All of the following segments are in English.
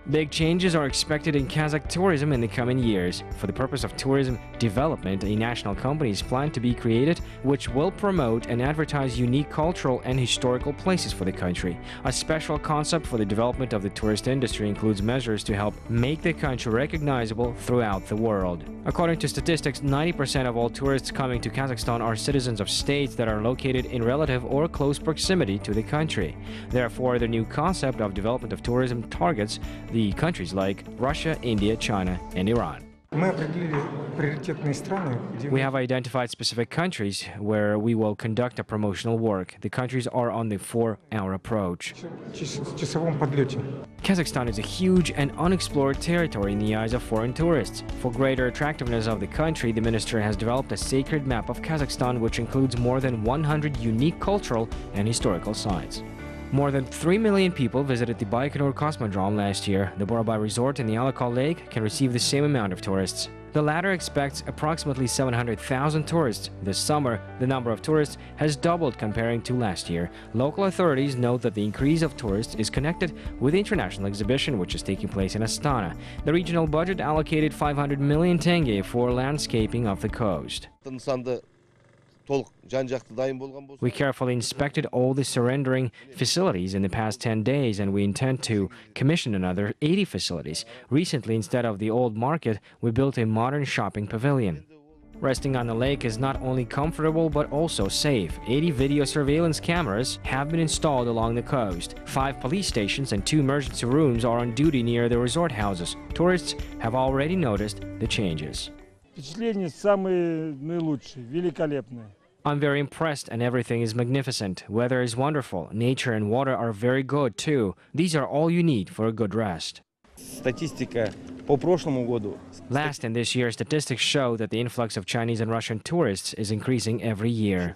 Big changes are expected in Kazakh tourism in the coming years. For the purpose of tourism development, a national company is planned to be created, which will promote and advertise unique cultural and historical places for the country. A special concept for the development of the tourist industry includes measures to help make the country recognizable throughout the world. According to statistics, 90% of all tourists coming to Kazakhstan are citizens of states that are located in relative or close proximity to the country. Therefore, the new concept of development of tourism targets the countries like Russia, India, China, and Iran. We have identified specific countries where we will conduct a promotional work. The countries are on the 4-hour approach. Kazakhstan is a huge and unexplored territory in the eyes of foreign tourists. For greater attractiveness of the country, the minister has developed a sacred map of Kazakhstan, which includes more than 100 unique cultural and historical sites. More than 3 million people visited the Baikonur Cosmodrome last year. The Burabai Resort in the Alakal Lake can receive the same amount of tourists. The latter expects approximately 700,000 tourists. This summer, the number of tourists has doubled comparing to last year. Local authorities note that the increase of tourists is connected with the international exhibition, which is taking place in Astana. The regional budget allocated 500 million tenge for landscaping of the coast. We carefully inspected all the surrendering facilities in the past 10 days, and we intend to commission another 80 facilities. Recently, instead of the old market, we built a modern shopping pavilion. Resting on the lake is not only comfortable but also safe. 80 video surveillance cameras have been installed along the coast. 5 police stations and 2 emergency rooms are on duty near the resort houses. Tourists have already noticed the changes. I'm very impressed, and everything is magnificent. Weather is wonderful. Nature and water are very good too. These are all you need for a good rest. Last and this year, statistics show that the influx of Chinese and Russian tourists is increasing every year.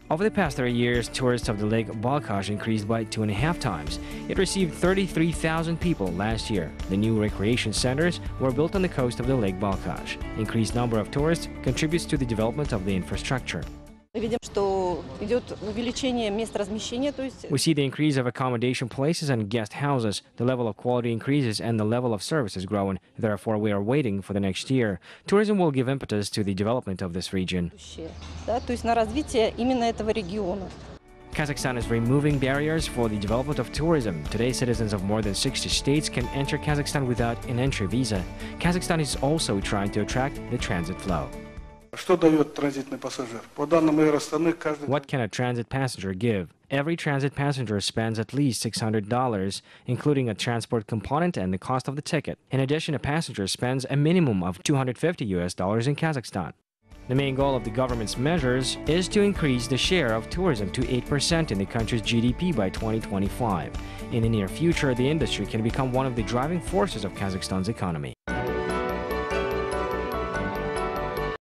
Over the past 3 years, tourists of the Lake Balkhash increased by 2.5 times. It received 33,000 people last year. The new recreation centers were built on the coast of the Lake Balkhash. Increased number of tourists contributes to the development of the infrastructure. We see the increase of accommodation places and guest houses. The level of quality increases and the level of service is growing. Therefore, we are waiting for the next year. Tourism will give impetus to the development of this region. Kazakhstan is removing barriers for the development of tourism. Today, citizens of more than 60 states can enter Kazakhstan without an entry visa. Kazakhstan is also trying to attract the transit flow. What can a transit passenger give? Every transit passenger spends at least $600, including a transport component and the cost of the ticket. In addition, a passenger spends a minimum of $250 in Kazakhstan. The main goal of the government's measures is to increase the share of tourism to 8% in the country's GDP by 2025. In the near future, the industry can become one of the driving forces of Kazakhstan's economy.